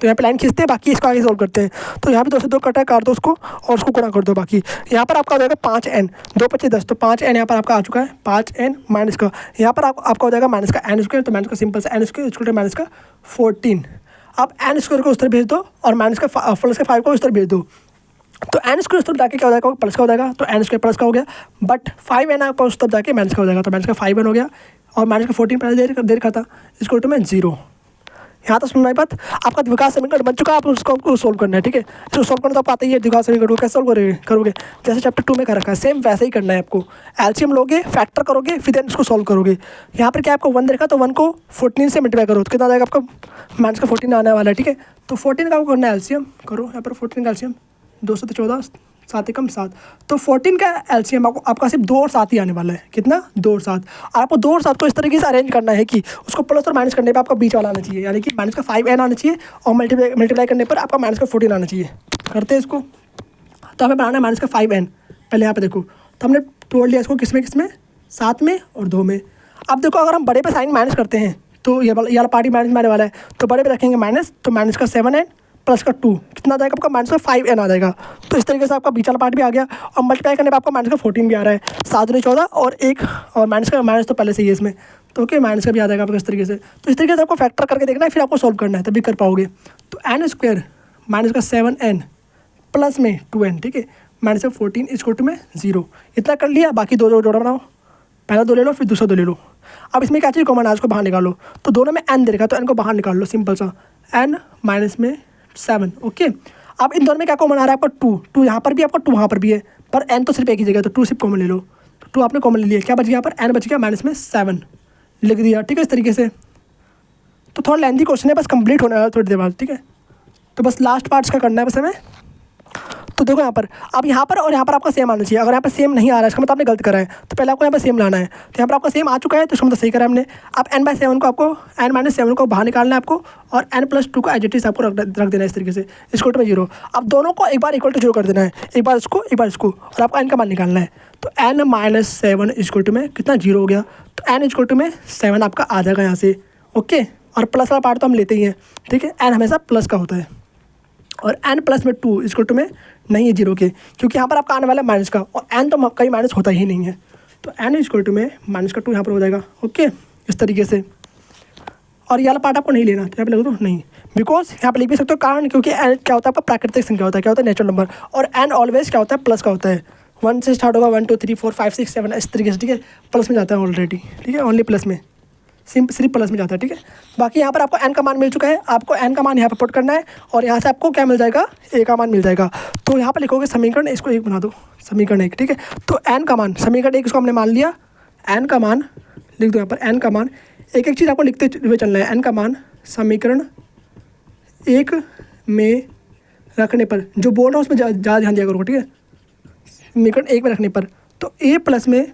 तो यहाँ पे लाइन खींचते हैं, बाकी इसको आगे सोल्व करते हैं। तो यहाँ पे 2 से 2 कटा, काट दो उसको और उसको गुणा कर दो। बाकी यहाँ पर आपका हो जाएगा 5n, 2 × 5 = 10, तो 5n यहाँ पर आपका आ चुका है, 5n माइनस का यहाँ पर आपका हो जाएगा माइनस का n², तो माइनस का सिंपल से n² इसको माइनस का 14। अब n² को उस तरफ भेज दो और माइनस का प्लस का 5 को उस तरफ भेज दो, तो n² उस तरफ जाके क्या हो जाएगा, प्लस का हो जाएगा, तो n² प्लस का हो गया, बट 5n आपका उस तरफ जाके माइनस का हो जाएगा, तो माइनस का 5n हो गया और माइनस का 14 पहले दे रखा था, इसको तो मैं 0। यहाँ तक सुनना है बात, आपका द्विघात समीकरण बन चुका है, आप उसको सोल्व करना है, ठीक है। इसको सोल्व करना तो आपको आता ही है, द्विघात समीकरण को कैसे सोल्व करोगे, जैसे चैप्टर 2 में कर रखा है, सेम वैसे ही करना है आपको। एलसीएम लोगे, फैक्टर करोगे, फिर देन इसको सोल्व करोगे। यहाँ पर क्या आपको 1 देखा, तो 1 को 14 से मल्टीप्लाई करो, तो कितना आ जाएगा आपका, माइनस का 14 आने वाला है, ठीक है। तो 14 का आपको करना है एलसीएम, करो यहाँ पर 14 का एलसीएम, 2 से 14, 7 × 7, तो 14 का एलसीएम आपका सिर्फ 2 और 7 ही आने वाला है, कितना, 2 और 7। आपको 2 और 7 को इस तरीके से अरेंज करना है कि उसको प्लस और माइनस करने पर आपका बीच वाला आना चाहिए, यानी कि माइनस का 5n आना चाहिए और मल्टीप्लाई करने पर आपका माइनस का 14 आना चाहिए। करते हैं इसको, तो हमें बनाना है माइनस का 5n। पहले यहाँ पे देखो, तो हमने तोड़ लिया इसको, किस में, 7 में और 2 में। अब देखो, अगर हम बड़े पे साइन माइनस करते हैं तो ये वाला पार्टी माइनस में आने वाला है, तो बड़े पे रखेंगे माइनस, तो माइनस का 7n प्लस का 2 कितना आ जाएगा आपका, माइनस का 5n आ जाएगा। तो इस तरीके से आपका बीच वाला पार्ट भी आ गया और मल्टीप्लाई करने पर आपका माइनस का 14 भी आ रहा है, 7 × 14 और 1 और माइनस तो पहले से ही है इसमें, तो ओके माइनस का भी आ जाएगा आपको इस तरीके से। तो इस तरीके से आपको फैक्टर करके देखना है, फिर आपको सोल्व करना है, तभी कर पाओगे। तो n² माइनस का 7n प्लस में 2n, ठीक है, माइनस का 14 इसको टू में 0, इतना कर लिया। बाकी 2 जोड़ा बनाओ, पहला 2 ले लो, फिर दूसरा 2 ले लो। अब इसमें क्या चाहिए, कॉमन है, उसको बाहर निकालो, तो दोनों में n दे रखा, तो n को बाहर निकाल लो, सिंपल सा, n माइनस में 7, ओके। अब इन दोनों में क्या कॉमन आ रहा है आपका 2 यहाँ पर भी, आपका 2 वहाँ पर भी है, पर n तो सिर्फ एक ही जगह, तो 2 सिर्फ कॉमन ले लो, तो 2 आपने कॉमन ले लिया, क्या बच गया यहाँ पर, n बच गया माइनस में 7 लिख दिया, ठीक है, इस तरीके से। तो थोड़ा लेंथी क्वेश्चन है, बस कंप्लीट होने वाला थोड़ी देर बाद, ठीक है। तो बस लास्ट पार्ट्स का करना है बस हमें। तो देखो यहाँ पर, अब यहाँ पर और यहाँ पर आपका सेम आना चाहिए। अगर यहाँ पर सेम नहीं आ रहा है, इसका मतलब आपने गलत करा है, तो पहले आपको यहाँ पर सेम लाना है। तो यहाँ पर आपका सेम आ चुका है, तो इसका मतलब सही करा हमने। अब n/7 को आपको n-7 को बाहर निकालना है आपको, और n+2 को एज इट इज आपको रख देना है इस तरीके से, इसको में 0। अब दोनों को एक बार इक्वल टू 0 कर देना है, एक बार इसको एक बार इसको, और आपको n का मान निकालना है। तो n-7 इक्वल टू में कितना, 0 हो गया, तो n इक्वल टू में 7 आपका आ जाएगा यहाँ से, ओके। और प्लस वाला पार्ट तो हम लेते ही हैं, ठीक है, n हमेशा प्लस का होता है, और n प्लस में 2 इक्वल टू में नहीं है 0 के, क्योंकि यहाँ पर आपका आने वाला है माइनस का, और n तो कहीं माइनस होता ही नहीं है, तो n इक्वल टू में माइनस का 2 यहाँ पर हो जाएगा, ओके, इस तरीके से। और ये वाला पार्ट आपको नहीं लेना, तो यहाँ पे लिख दो नहीं, बिकॉज यहाँ पे लिख भी सकते हो कारण, क्योंकि n क्या होता है आपका प्राकृतिक संख्या होता है, क्या होता है, नेचुरल नंबर, और n ऑलवेज क्या होता है, प्लस का होता है। 1 से स्टार्ट होगा, 1 2 3 4 5 6 7 इस तरीके से, ठीक है, प्लस में जाता है ऑलरेडी, ठीक है, ओनली प्लस में, सिर्फ प्लस में जाता है, ठीक है। बाकी यहाँ पर आपको n का मान मिल चुका है, आपको n का मान यहाँ पर पुट करना है, और यहाँ से आपको क्या मिल जाएगा, a का मान मिल जाएगा। तो यहाँ पर लिखोगे समीकरण, इसको 1 बना दो, समीकरण 1, ठीक है। तो n का मान, समीकरण 1 इसको हमने मान लिया, n का मान लिख दो यहाँ पर, n का मान, एक एक चीज़ आपको लिखते हुए चलना है। n का मान समीकरण 1 में रखने पर, जो बोल रहा हूँ उसमें ज़्यादा ध्यान दिया करो, ठीक है, समीकरण 1 में रखने पर, तो a प्लस में,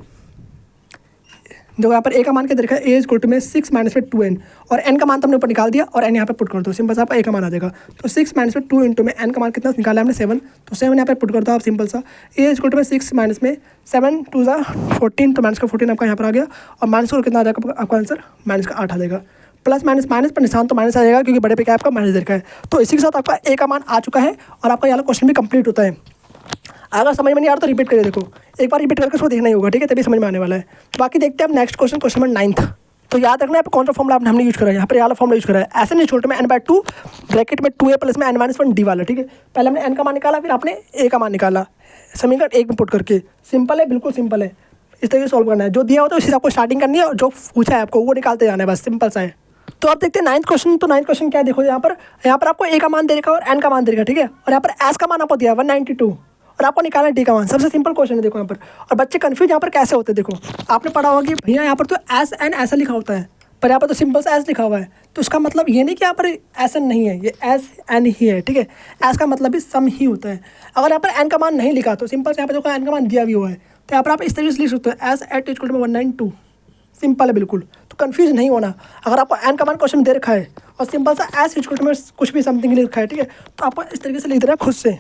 जो यहाँ पर a का मान क्या देखा है, a इक्वल टू में 6 माइनस में 2n, और n का मान तो हमने ऊपर निकाल दिया, और n यहाँ पे पुट कर दो, सिंपल सा आपका a का मान आ जाएगा। तो 6 माइनस में 2 इंटू में n का मान कितना निकाला हमने 7, तो 7 यहाँ पे पुट कर दो आप, सिंपल सा, a इक्वल टू में 6 माइनस में 7 2 ज़ा 14, तो माइनस का 14 आपका यहाँ पर आ गया, और माइनस का कितना आ जाएगा आपका आंसर, माइनस का 8 आ जाएगा। प्लस माइनस माइनस पर निशान तो माइनस आ जाएगा, क्योंकि बड़े पे क्या आपका माइनस देखा है। तो इसी के साथ आपका a का मान आ चुका है, और आपका यहाँ क्वेश्चन भी कंप्लीट होता है। अगर समझ में नहीं आ रहा तो रिपीट करिए, देखो एक बार रिपीट करके उसको देखना ही होगा, ठीक है, तभी समझ में आने वाला है। बाकी देखते हैं अब नेक्स्ट क्वेश्चन, क्वेश्चन नंबर 9। तो याद रखना है कौन सा फॉर्मूला हमने यूज करा है, यहाँ पर वाला फॉर्मूला यूज करा है, ऐसे नहीं छोटे में n/2 ब्रैकेट में 2a प्लस में n-1 d वाला, ठीक है। पहले हमने n का मान निकाला, फिर आपने a का मान निकाला, समीकरण 1 में पुट करके, सिंपल है, बिल्कुल सिंपल है, इस तरीके से सॉल्व करना है। जो दिया होता है उसी से आपको स्टार्टिंग करनी है, और जो पूछा है आपको वो निकालते जाना है, बस सिंपल सा है। तो आप देखते हैं 9th क्वेश्चन। तो 9th क्वेश्चन क्या है, देखो यहाँ पर आपको a का मान दे रखा है और n का मान दे रखा है, ठीक है, और यहाँ पर s का मान आपको दिया 192, और आपको निकालना है d का मान। सबसे सिंपल क्वेश्चन है, देखो यहाँ पर। और बच्चे कंफ्यूज यहाँ पर कैसे होते हैं, देखो आपने पढ़ा होगा कि भैया यहाँ पर तो SN ऐसा लिखा होता है, पर यहाँ पर तो सिंपल सा S लिखा हुआ है, तो इसका मतलब ये नहीं कि यहाँ पर SN नहीं है, ये SN ही है, ठीक है। S का मतलब भी सम ही होता है। अगर यहाँ पर n का मान नहीं लिखा तो सिंपल से यहाँ पर देखो n का मान दिया भी हुआ है, तो यहाँ पर आप इस तरीके से लिख सकते हो S @ = 192, सिंपल है बिल्कुल। तो कंफ्यूज नहीं होना, अगर आपको n का मान क्वेश्चन दे रखा है और सिंपल सा एस इक्वल टू में कुछ भी समथिंग लिखा है, ठीक है। तो आपको इस तरीके से लिख देना है खुद से,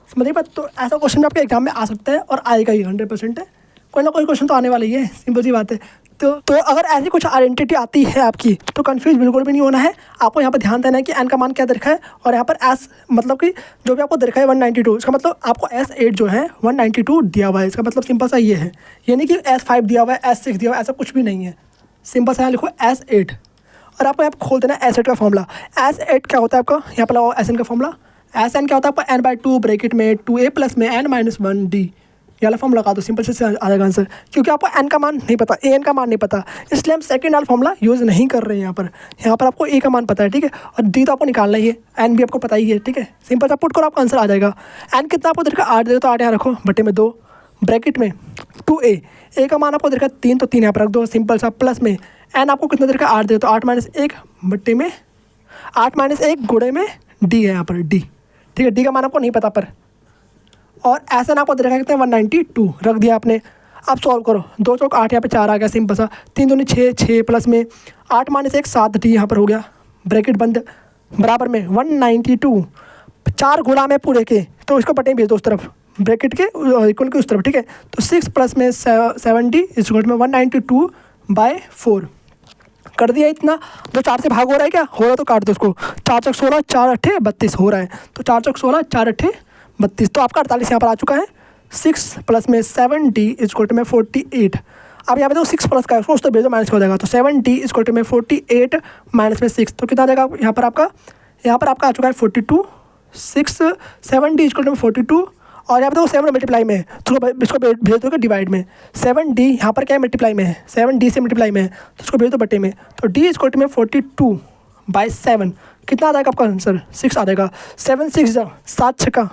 समझिए बात। तो ऐसा क्वेश्चन आपके एग्जाम में आ सकता है और आएगा ही 100% है, कोई ना कोई क्वेश्चन तो आने वाला ही है, सिंपल सी बात है। तो अगर ऐसी कुछ आइडेंटिटी आती है आपकी तो कंफ्यूज बिल्कुल भी नहीं होना है। आपको यहाँ पर ध्यान देना है कि एन का मान क्या दे रखा है, और यहाँ पर एस मतलब कि जो भी आपको दे रखा है 192, इसका मतलब आपको S8 जो है 192 दिया हुआ है। इसका मतलब सिंपल सा ये है, ये नहीं कि S5 दिया हुआ है, S6 दिया हुआ है, ऐसा कुछ भी नहीं है। सिंपल सा यहाँ लिखो S8, और आपको यहाँ पर खोल देना है S8 का फॉर्मूला। S8 क्या होता है आपका, यहाँ पर लगाओ SN का फॉर्मूला। SN क्या होता है आपका, n/2 ब्रैकेट में 2a प्लस में n-1d, ये वाला फॉर्म लगा दो, सिंपल से आ जाएगा आंसर। क्योंकि आपको एन का मान नहीं पता, ए एन का मान नहीं पता, इसलिए हम सेकंड वाला फॉर्मूला यूज़ नहीं कर रहे हैं यहाँ पर आपको ए का मान पता है, ठीक है। और डी तो आपको निकालना ही है, एन भी आपको पता ही है, ठीक है। सिंपल सा पुट करो, आपका आंसर आ जाएगा। एन कितना आपको देखा 8 दे, तो 8 यहाँ रखो बटे में 2 ब्रैकेट में 2a, ए का मान आपको देखा 3, तो 3 यहाँ पर रख दो, सिंपल सा प्लस में एन आपको कितना देखा 8 दे, तो 8 - 1 बटे में 8 - 1 गुणे में डी है यहाँ पर डी, ठीक है। डी का मान आपको नहीं पता पर, और ऐसा ना आपको दे रखा है कितना 192 रख दिया आपने। अब सॉल्व करो, 2 चौक 8, यहाँ पे 4 आ गया, सिंपल सा 3 दूनी 6, 6 प्लस में 8 - 1 7 डी यहाँ पर हो गया, ब्रैकेट बंद बराबर में 192 4 गुणा में पूरे के, तो इसको बटे भेज दो उस तरफ, ब्रैकेट के इक्वल के उस तरफ, ठीक है। तो 6 प्लस में 70 इस में 192/4 कर दिया इतना। जो 4 से भाग हो रहा है क्या, हो रहा तो काट दो उसको, 4 चौक 16 4 8 32 हो रहा है, तो 4 चौक 16 4 8 32, तो आपका 48 यहाँ पर आ चुका है। 6 प्लस में 7d इक्वल टू में 48। अब यहाँ पे तो 6 प्लस का है, उसको उस तो भेजो माइनस हो जाएगा, तो 7d इक्वल टू में 48 माइनस में 6, तो कितना आ जाएगा यहाँ पर आपका आ चुका है 42। 6 7d इक्वल टू में 42, और यहाँ पर तो 7 मल्टीप्लाई में है, तो इसको भेज दोगे डिवाइड में। 7d यहाँ पर क्या है मल्टीप्लाई में है, 7d से मल्टीप्लाई में है, तो उसको भेज दो बटे में, तो d इक्वल टू में 42/7 कितना आ जाएगा आपका आंसर 6 आ जाएगा। 7 6 7 6 का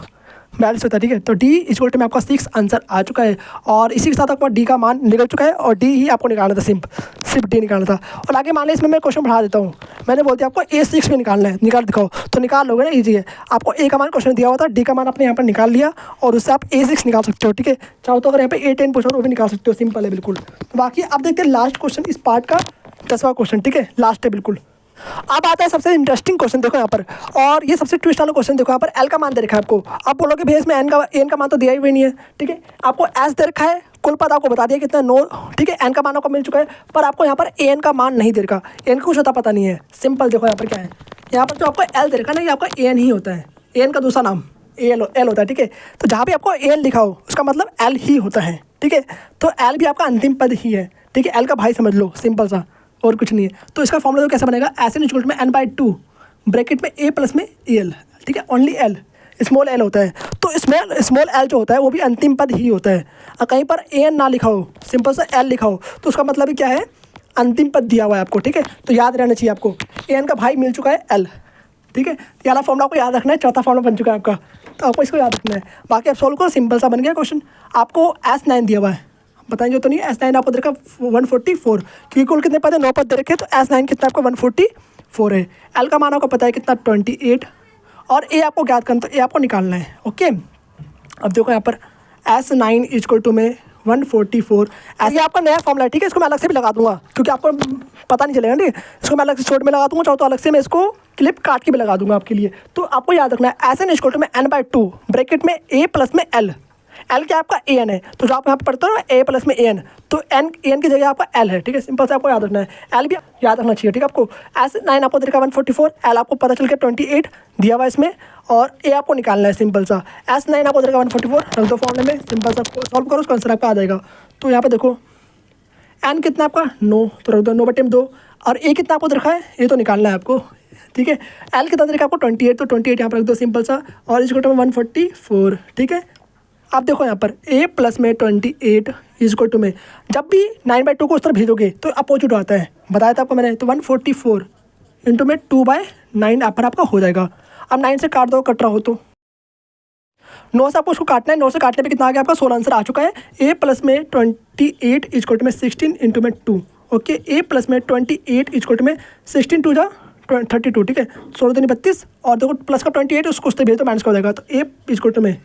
42 होता है, ठीक है। तो डी इक्वल टू में आपका 6 आंसर आ चुका है, और इसी के साथ आपका डी का मान निकल चुका है, और डी ही आपको निकालना था, सिर्फ डी निकालना था। और आगे मान लें इसमें मैं क्वेश्चन बढ़ा देता हूँ, मैंने बोल दिया आपको A6 में निकालना है, निकाल दिखाओ, तो निकाल लोगे ना, ईजी है। आपको ए का मान क्वेश्चन दिया हुआ था, डी का मान आपने यहाँ पर निकाल लिया, और उससे आप A6 निकाल सकते हो, ठीक है। चाहो तो अगर यहाँ पे A10 पूछो वो भी निकाल सकते हो, सिंपल है बिल्कुल। तो बाकी आप देखते हैं लास्ट क्वेश्चन इस पार्ट का, 10वां क्वेश्चन, ठीक है, लास्ट है बिल्कुल। अब आता है सबसे इंटरेस्टिंग क्वेश्चन, देखो यहाँ पर, और ये सबसे ट्विस्ट वाला क्वेश्चन। देखो यहाँ पर एल का मान दे रखा है आपको, आप बोलोगे भैया इसमें एन का मान तो दिया ही नहीं है, ठीक है। आपको एस दे रखा है, कुल पद आपको बता दिया कितना 9, ठीक है। एन का मान आपको मिल चुका है, पर आपको यहाँ पर एन का मान नहीं दे रखा, एन का कुछ होता पता नहीं है। सिंपल देखो यहाँ पर क्या है, यहाँ पर जो आपको एल दे रखा है ना, ये आपका एन ही होता है, एन का दूसरा नाम एल होता है, ठीक है। तो जहाँ भी आपको एन लिखा हो उसका मतलब एल ही होता है, ठीक है। तो एल भी आपका अंतिम पद ही है, ठीक है। एल का भाई समझ लो, सिंपल सा, और कुछ नहीं है। तो इसका फॉर्मूला तो कैसा बनेगा, एस एन इक्वल टू में n/2 ब्रैकेट में a प्लस में एल, ठीक है। ओनली एल, स्मॉल एल होता है, तो स्मॉल एल जो होता है वो भी अंतिम पद ही होता है। कहीं पर एन ना लिखा हो, सिंपल सा एल लिखा हो, तो उसका मतलब ही क्या है, अंतिम पद दिया हुआ है आपको, ठीक है। तो याद रहना चाहिए आपको, एन का भाई मिल चुका है एल, ठीक है। ये वाला फॉर्मूला आपको याद रखना है, चौथा फॉर्मूला बन चुका है आपका, तो आपको इसको याद रखना है। बाकी आप सोल्व करो, सिंपल सा बन गया क्वेश्चन। आपको S9 दिया हुआ है, बताएंगे तो नहीं, S9 आपको दे रखा 144, क्योंकि कुल कितने पद है, 9 पद दे रखे, तो S9 कितना आपको 144 है। एल का मान आपको पता है कितना 28, और ए आपको ज्ञात करना, तो ए आपको निकालना है, ओके। अब देखो यहाँ पर S9 इक्वल टू में 144, ऐसे आपका नया फॉर्मूला है, ठीक है। इसको मैं अलग से भी लगा दूंगा, क्योंकि आपको पता नहीं चलेगा, ठीक है। इसको मैं अलग से शॉर्ट में लगा दूंगा, चाहो तो अलग से मैं इसको क्लिप काट के भी लगा दूंगा आपके लिए। तो आपको याद रखना है एस एन इक्वल टू में n/2 ब्रैकेट में a प्लस में एल, एल क्या आपका ए एन है, तो जो आप यहाँ पर पढ़ते हो ना ए प्लस में ए एन, तो एन की जगह आपका एल है, ठीक है। सिंपल से आपको याद रखना है, एल भी याद रखना चाहिए, ठीक है। आपको S9 आपको देखा 144, एल आपको पता चल गया 28 दिया हुआ इसमें, और ए आपको निकालना है, सिंपल सा। S9 आपको देखा 144 रख दो फॉर्मूले में, सिंपल सा सॉल्व करो, उसका आंसर आपका आ जाएगा। तो यहाँ पे देखो एन कितना आपका 9, तो रख दो 9/2, और ए कितना आपको रखा है, ये तो निकालना है आपको, ठीक है। एल कितना देखा आपको 28, तो 28 यहाँ पर रख दो, सिंपल सा, और इसको 144, ठीक है। आप देखो यहाँ पर a प्लस में 28 इक्वल टू में, जब भी 9/2 को उस तरफ भेजोगे तो अपोजिट आता है, बताया था आपको मैंने। तो 144 इंटू में 2/9 यहाँ पर आपका हो जाएगा। अब 9 से काट दो, कट रहा हो तो 9 से आपको उसको काटना है, 9 से काटने पे कितना आ गया आपका 16 आंसर आ चुका है। a प्लस में 28 इक्वल टू में 16 इंटू में 2, ओके। a प्लस में 28 इक्वल टू में 16 2 जा 32, ठीक है। 16 2 32, और देखो प्लस का 28 उसको उस तरफ भेज दो, माइनस का हो जाएगा, तो a इक्वल टू में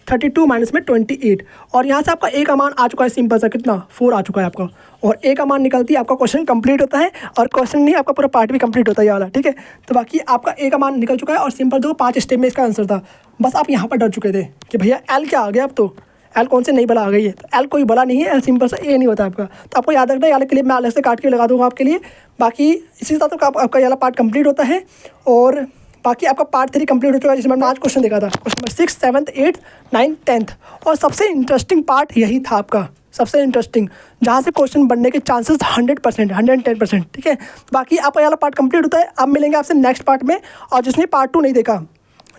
32 माइनस में 28, और यहाँ से आपका ए का मान आ चुका है सिंपल सा, कितना 4 आ चुका है आपका, और ए का मान निकलती है आपका क्वेश्चन कंप्लीट होता है, और क्वेश्चन नहीं आपका पूरा पार्ट भी कंप्लीट होता है ये वाला, ठीक है। तो बाकी आपका ए का मान निकल चुका है, और सिंपल जो 5 स्टेप में इसका आंसर था। बस आप यहाँ पर डर चुके थे कि भैया एल क्या आ गया, अब तो एल कौन से नई बला आ गई है, तो एल कोई बला नहीं है, एल सिंपल सा ए नहीं होता आपका। तो आपको याद रखना है, ये क्लिप मैं अलग से काट के लगा दूँगा आपके लिए। बाकी इसी के साथ आपका ये वाला पार्ट कंप्लीट होता है, और बाकी आपका पार्ट 3 कंप्लीट हो चुका है, जिसमें हमने आज क्वेश्चन देखा था, क्वेश्चन नंबर 6, 7, 8, 9, 10, और सबसे इंटरेस्टिंग पार्ट यही था आपका, सबसे इंटरेस्टिंग, जहाँ से क्वेश्चन बनने के चांसेस 100%, 110%, ठीक है। बाकी आपका ये वाला पार्ट कंप्लीट होता है। अब मिलेंगे आपसे नेक्स्ट पार्ट में, और जिसने पार्ट 2 नहीं देखा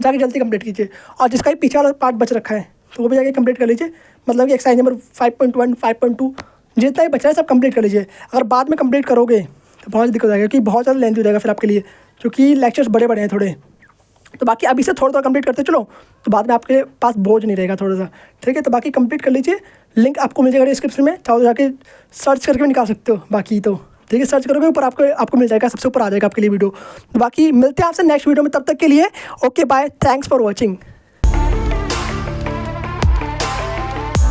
जाके जल्दी कंप्लीट कीजिए, और जिसका ही पीछे वाला पार्ट बच रखा है तो वो भी जाके कंप्लीट कर लीजिए। मतलब कि एक्सरसाइज नंबर 5.1, 5.2 जितना ही बचा है सब कंप्लीट कर लीजिए। अगर बाद में कंप्लीट करोगे तो बहुत दिक्कत हो जाएगा, क्योंकि बहुत ज़्यादा लेंथ हो जाएगा फिर आपके लिए, क्योंकि लेक्चर्स बड़े बड़े हैं थोड़े। तो बाकी अभी से थोड़ा कंप्लीट करते चलो, तो बाद में आपके पास बोझ नहीं रहेगा थोड़ा सा, ठीक है। तो बाकी कंप्लीट कर लीजिए, लिंक आपको मिल जाएगा डिस्क्रिप्शन में, चाहो जाके सर्च करके भी निकाल सकते हो। बाकी तो ठीक है, सर्च करोगे ऊपर आपको मिल जाएगा, सबसे ऊपर आ जाएगा आपके लिए वीडियो। तो बाकी मिलते हैं आपसे नेक्स्ट वीडियो में, तब तक के लिए okay bye, thanks for watching.